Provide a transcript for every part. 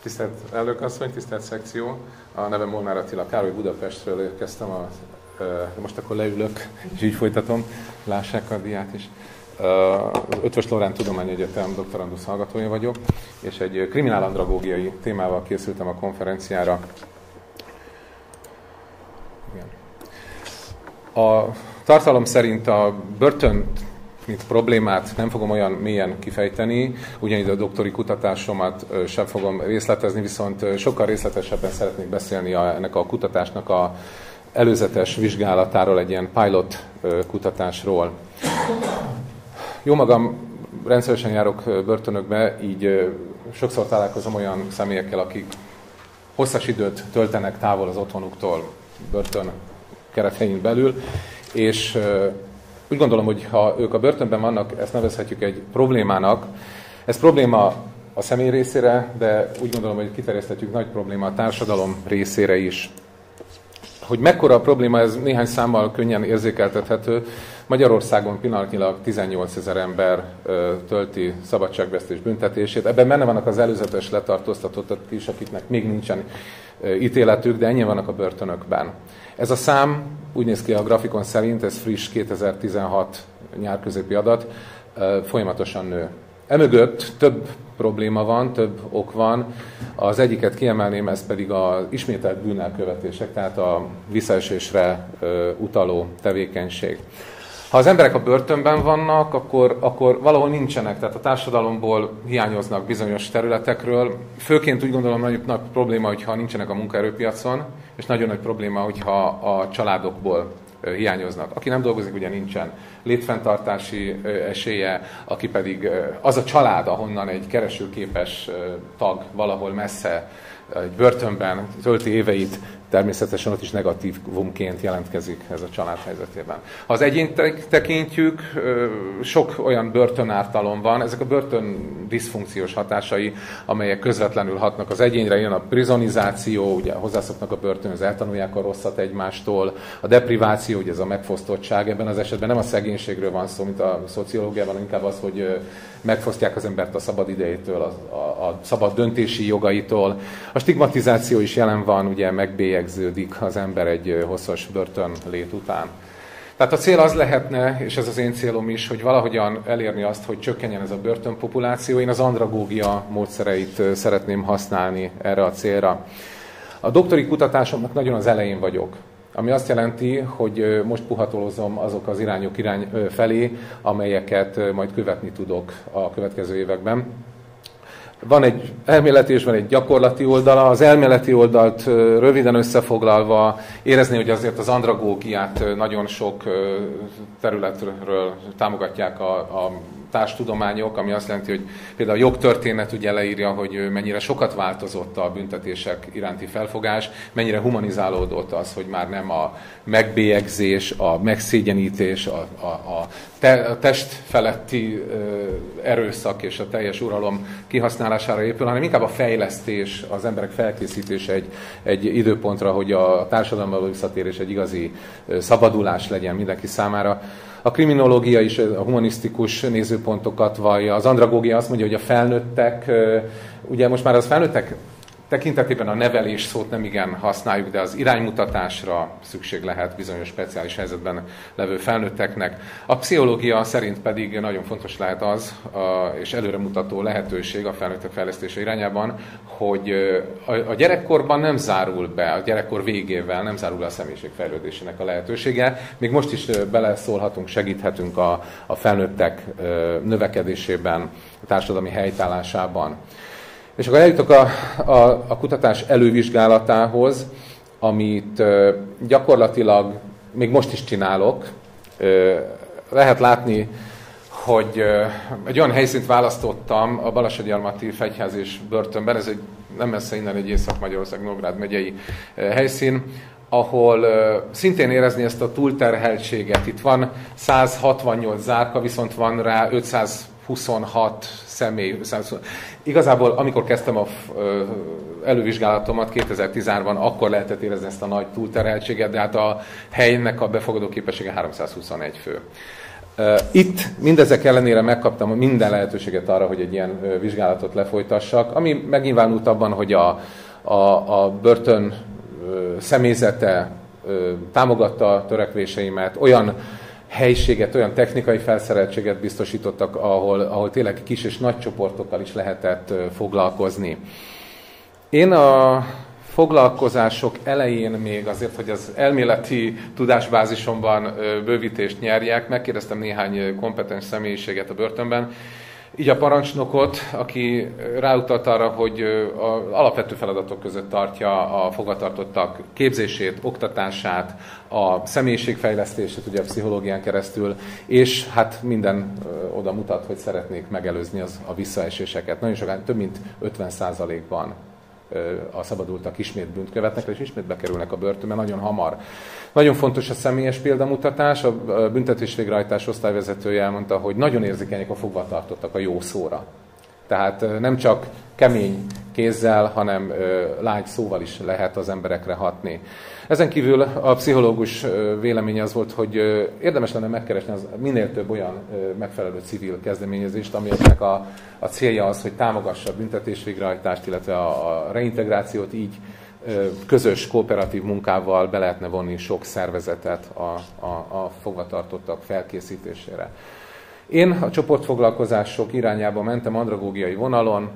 Tisztelt elnökasszony, tisztelt szekció! A nevem Molnár Attila Károly, Budapestről érkeztem, most akkor leülök, és így folytatom, lássák a diát is. Ötvös Loránd Tudományegyetem doktorandusz hallgatója vagyok, és egy kriminalandragógiai témával készültem a konferenciára. A tartalom szerint a börtön mint problémát nem fogom olyan mélyen kifejteni, ugyanígy a doktori kutatásomat sem fogom részletezni, viszont sokkal részletesebben szeretnék beszélni ennek a kutatásnak a előzetes vizsgálatáról, egy ilyen pilot kutatásról. Jó magam, rendszeresen járok börtönökbe, így sokszor találkozom olyan személyekkel, akik hosszas időt töltenek távol az otthonuktól, börtön keretein belül, és úgy gondolom, hogy ha ők a börtönben vannak, ezt nevezhetjük egy problémának. Ez probléma a személy részére, de úgy gondolom, hogy kiterjeszthetjük nagy probléma a társadalom részére is. Hogy mekkora a probléma, ez néhány számmal könnyen érzékeltethető. Magyarországon pillanatnyilag 18 000 ember tölti szabadságvesztés büntetését. Ebben benne vannak az előzetes letartóztatottak is, akiknek még nincsen ítéletük, de ennyien vannak a börtönökben. Ez a szám úgy néz ki a grafikon szerint, ez friss 2016 nyárközépi adat, folyamatosan nő. Emögött több probléma van, több ok van. Az egyiket kiemelném, ez pedig az ismételt bűnelkövetések, tehát a visszaesésre utaló tevékenység. Ha az emberek a börtönben vannak, akkor valahol nincsenek, tehát a társadalomból hiányoznak bizonyos területekről. Főként úgy gondolom, nagyon nagy probléma, hogyha nincsenek a munkaerőpiacon, és nagyon nagy probléma, hogyha a családokból hiányoznak. Aki nem dolgozik, ugye nincsen létfenntartási esélye, aki pedig az a család, ahonnan egy keresőképes tag valahol messze egy börtönben tölti éveit, természetesen ott is negatívumként jelentkezik ez a család helyzetében. Ha az egyént tekintjük, sok olyan börtönártalom van, ezek a börtön diszfunkciós hatásai, amelyek közvetlenül hatnak az egyénre, jön a prizonizáció, ugye hozzászoknak a börtönhöz, eltanulják a rosszat egymástól, a depriváció, ugye ez a megfosztottság, ebben az esetben nem a szegénységről van szó, mint a szociológiában, inkább az, hogy megfosztják az embert a szabad idejétől, a szabad döntési jogaitól. A stigmatizáció is jelen van, ugye megbélyegződik az ember egy hosszas börtön lét után. Tehát a cél az lehetne, és ez az én célom is, hogy valahogyan elérni azt, hogy csökkenjen ez a börtönpopuláció. Én az andragógia módszereit szeretném használni erre a célra. A doktori kutatásomnak nagyon az elején vagyok, ami azt jelenti, hogy most puhatolozom azok az irányok felé, amelyeket majd követni tudok a következő években. Van egy elméleti és van egy gyakorlati oldala. Az elméleti oldalt röviden összefoglalva érezni, hogy azért az andragógiát nagyon sok területről támogatják a társtudományok, ami azt jelenti, hogy például a jogtörténet ugye leírja, hogy mennyire sokat változott a büntetések iránti felfogás, mennyire humanizálódott az, hogy már nem a megbélyegzés, a megszégyenítés, a test feletti erőszak és a teljes uralom kihasználására épül, hanem inkább a fejlesztés, az emberek felkészítése egy időpontra, hogy a társadalomban visszatérés egy igazi szabadulás legyen mindenki számára. A kriminológia is a humanisztikus nézőpontokat vallja. Az andragógia azt mondja, hogy a felnőttek, ugye most már az felnőttek tekintetében a nevelés szót nem igen használjuk, de az iránymutatásra szükség lehet bizonyos speciális helyzetben levő felnőtteknek. A pszichológia szerint pedig nagyon fontos lehet az, és előremutató lehetőség a felnőttek fejlesztése irányában, hogy a gyerekkorban nem zárul be, a gyerekkor végével nem zárul be a személyiség fejlődésének a lehetősége. Még most is beleszólhatunk, segíthetünk a felnőttek növekedésében, a társadalmi helytállásában. És akkor eljutok a kutatás elővizsgálatához, amit gyakorlatilag még most is csinálok. Lehet látni, hogy egy olyan helyszínt választottam a Balassagyarmati Fegyház és börtönben, ez nem messze innen egy Észak-Magyarország Nógrád megyei helyszín, ahol szintén érezni ezt a túlterheltséget. Itt van 168 zárka, viszont van rá 526 személy. Igazából, amikor kezdtem a elővizsgálatomat 2013-ban, akkor lehetett érezni ezt a nagy túlterheltséget, de hát a helynek a befogadó képessége 321 fő. Itt mindezek ellenére megkaptam minden lehetőséget arra, hogy egy ilyen vizsgálatot lefolytassak, ami megnyilvánult abban, hogy a börtön személyzete támogatta a törekvéseimet, olyan helyiséget, olyan technikai felszereltséget biztosítottak, ahol tényleg kis és nagy csoportokkal is lehetett foglalkozni. Én a foglalkozások elején még azért, hogy az elméleti tudásbázisomban bővítést nyerjek, megkérdeztem néhány kompetens személyiséget a börtönben, így a parancsnokot, aki ráutalt arra, hogy az alapvető feladatok között tartja a fogvatartottak képzését, oktatását, a személyiségfejlesztését, ugye a pszichológián keresztül, és hát minden oda mutat, hogy szeretnék megelőzni a visszaeséseket. Nagyon sokan, több mint 50%-ban a szabadultak ismét bűnt követnek, és ismét bekerülnek a börtönbe nagyon hamar. Nagyon fontos a személyes példamutatás, a büntetésvégrehajtás osztályvezetője elmondta, hogy nagyon érzékenyek a fogvatartottak a jó szóra. Tehát nem csak kemény kézzel, hanem lágy szóval is lehet az emberekre hatni. Ezen kívül a pszichológus véleménye az volt, hogy érdemes lenne megkeresni minél több olyan megfelelő civil kezdeményezést, amelyeknek a célja az, hogy támogassa a büntetésvégrehajtást, illetve a reintegrációt, így közös, kooperatív munkával be lehetne vonni sok szervezetet a fogvatartottak felkészítésére. Én a csoportfoglalkozások irányába mentem andragógiai vonalon.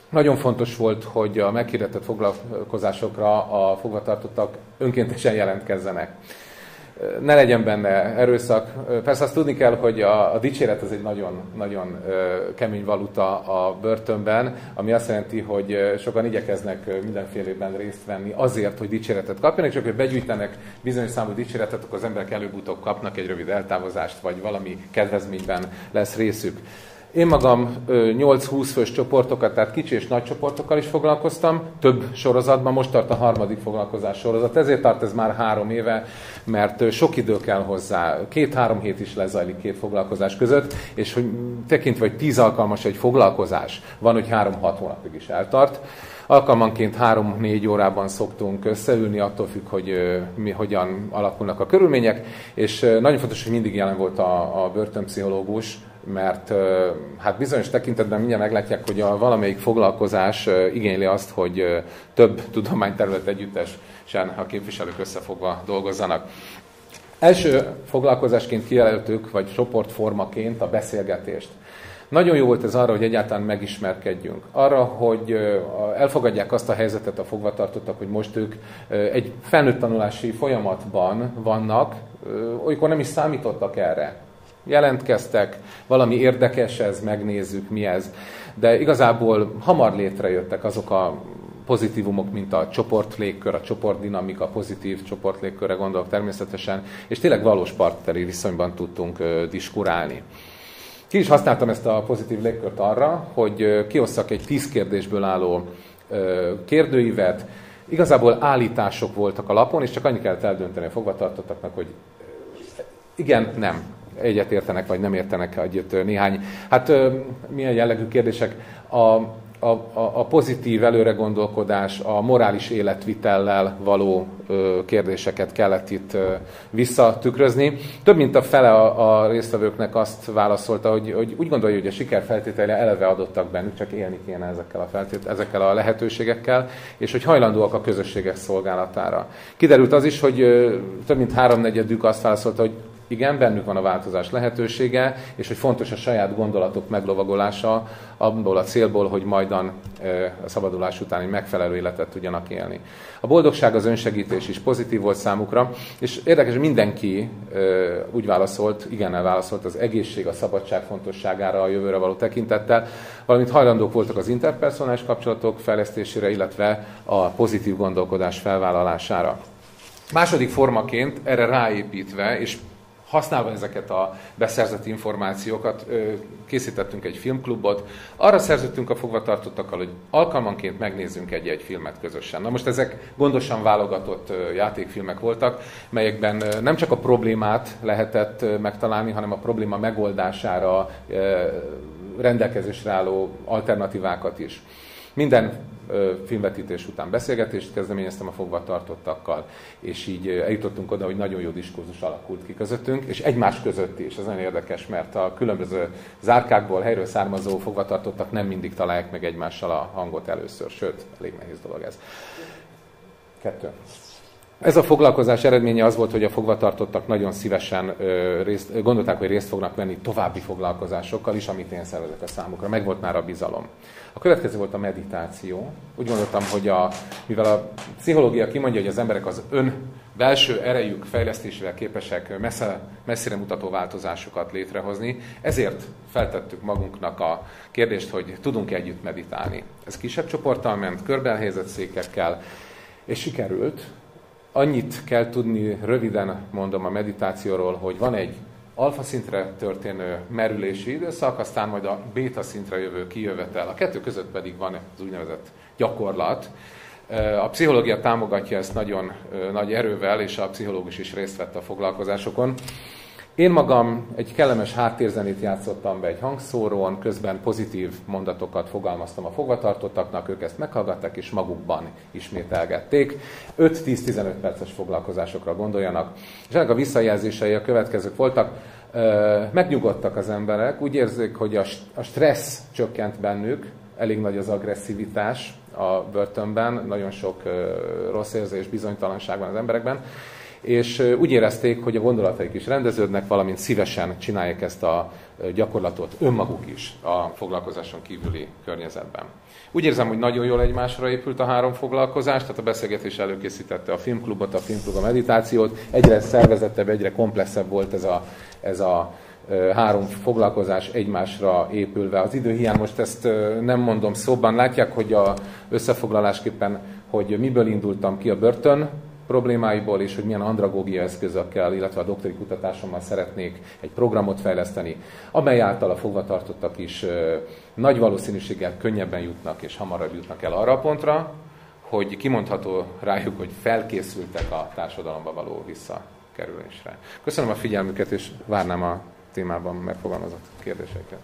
Nagyon fontos volt, hogy a meghirdetett foglalkozásokra a fogvatartottak önkéntesen jelentkezzenek. Ne legyen benne erőszak. Persze azt tudni kell, hogy a dicséret az egy nagyon, nagyon kemény valuta a börtönben, ami azt jelenti, hogy sokan igyekeznek mindenfélében részt venni azért, hogy dicséretet kapjanak, csak hogy begyűjtenek bizonyos számú dicséretet, akkor az emberek előbb-utóbb kapnak egy rövid eltávozást, vagy valami kedvezményben lesz részük. Én magam 8-20 fős csoportokat, tehát kicsi és nagy csoportokkal is foglalkoztam, több sorozatban, most tart a 3. foglalkozás sorozat, ezért tart ez már 3 éve, mert sok idő kell hozzá, 2-3 hét is lezajlik 2 foglalkozás között, és hogy tekintve, hogy 10 alkalmas egy foglalkozás, van, hogy 3-6 hónapig is eltart. Alkalmanként 3-4 órában szoktunk összeülni, attól függ, hogy hogyan alakulnak a körülmények, és nagyon fontos, hogy mindig jelen volt a börtönpszichológus, mert hát bizonyos tekintetben mindjárt meglátják, hogy valamelyik foglalkozás igényli azt, hogy több tudományterület együttesen a képviselők összefogva dolgozzanak. Első foglalkozásként kijelöltük, vagy csoportformaként a beszélgetést. Nagyon jó volt ez arra, hogy egyáltalán megismerkedjünk. Arra, hogy elfogadják azt a helyzetet a fogvatartottak, hogy most ők egy felnőtt tanulási folyamatban vannak, olykor nem is számítottak erre. Jelentkeztek, valami érdekes ez, megnézzük, mi ez. De igazából hamar létrejöttek azok a pozitívumok, mint a csoportlégkör, a csoportdinamika, pozitív csoportlégkörre gondolok természetesen, és tényleg valós partneri viszonyban tudtunk diskurálni. Ki is használtam ezt a pozitív légkört arra, hogy kiosszak egy 10 kérdésből álló kérdőívet. Igazából állítások voltak a lapon, és csak annyi kellett eldönteni a fogvatartottaknak, hogy igen, nem. Egyet értenek, vagy nem értenek egyet néhány. Hát milyen jellegű kérdések? A pozitív előregondolkodás, a morális életvitellel való kérdéseket kellett itt visszatükrözni. Több mint a fele a résztvevőknek azt válaszolta, hogy úgy gondolja, hogy a siker feltételei eleve adottak bennük, csak élni kéne ezekkel a lehetőségekkel, és hogy hajlandóak a közösségek szolgálatára. Kiderült az is, hogy több mint 3/4 azt válaszolta, hogy igen, bennük van a változás lehetősége, és hogy fontos a saját gondolatok meglovagolása abból a célból, hogy majdan a szabadulás után egy megfelelő életet tudjanak élni. A boldogság, az önsegítés is pozitív volt számukra, és érdekes, hogy mindenki úgy válaszolt, igennel válaszolt az egészség, a szabadság fontosságára, a jövőre való tekintettel, valamint hajlandók voltak az interpersonális kapcsolatok fejlesztésére, illetve a pozitív gondolkodás felvállalására. Második formaként erre ráépítve, és használva ezeket a beszerzett információkat, készítettünk egy filmklubot. Arra szerződtünk a fogvatartottakkal, hogy alkalmanként megnézzünk egy-egy filmet közösen. Na most ezek gondosan válogatott játékfilmek voltak, melyekben nem csak a problémát lehetett megtalálni, hanem a probléma megoldására rendelkezésre álló alternatívákat is. Minden filmvetítés után beszélgetést kezdeményeztem a fogvatartottakkal, és így eljutottunk oda, hogy nagyon jó diskurzus alakult ki közöttünk, és egymás között is. Ez nagyon érdekes, mert a különböző zárkákból, helyről származó fogvatartottak nem mindig találják meg egymással a hangot először, sőt, elég nehéz dolog ez. 2. Ez a foglalkozás eredménye az volt, hogy a fogvatartottak nagyon szívesen gondolták, hogy részt fognak venni további foglalkozásokkal is, amit én szervezek a számukra. Meg volt már a bizalom. A következő volt a meditáció. Úgy gondoltam, hogy mivel a pszichológia kimondja, hogy az emberek az belső erejük fejlesztésével képesek messzire mutató változásokat létrehozni, ezért feltettük magunknak a kérdést, hogy tudunk-e együtt meditálni. Ez kisebb csoporttal ment, körbeelhelyezett székekkel, és sikerült. Annyit kell tudni, röviden mondom a meditációról, hogy van egy alfa szintre történő merülési időszak, aztán majd a béta szintre jövő kijövetel. A kettő között pedig van az úgynevezett gyakorlat. A pszichológia támogatja ezt nagyon nagy erővel, és a pszichológus is részt vett a foglalkozásokon. Én magam egy kellemes háttérzenét játszottam be egy hangszórón, közben pozitív mondatokat fogalmaztam a fogvatartottaknak, ők ezt meghallgatták, és magukban ismételgették. 5-10-15 perces foglalkozásokra gondoljanak. És ennek a visszajelzései a következők voltak. Megnyugodtak az emberek, úgy érzik, hogy a stressz csökkent bennük, elég nagy az agresszivitás a börtönben, nagyon sok rossz érzés, bizonytalanság van az emberekben, és úgy érezték, hogy a gondolataik is rendeződnek, valamint szívesen csinálják ezt a gyakorlatot önmaguk is a foglalkozáson kívüli környezetben. Úgy érzem, hogy nagyon jól egymásra épült a 3 foglalkozás, tehát a beszélgetés előkészítette a filmklubot, a filmklub a meditációt, egyre szervezettebb, egyre komplexebb volt ez a 3 foglalkozás egymásra épülve. Az időhiány most ezt nem mondom szóban, látják, hogy összefoglalásképpen, hogy miből indultam ki a börtön problémáiból, és hogy milyen andragógia eszközökkel, illetve a doktori kutatásommal szeretnék egy programot fejleszteni, amely által a fogvatartottak is nagy valószínűséggel könnyebben jutnak és hamarabb jutnak el arra a pontra, hogy kimondható rájuk, hogy felkészültek a társadalomba való visszakerülésre. Köszönöm a figyelmüket, és várnám a témában megfogalmazott kérdéseket.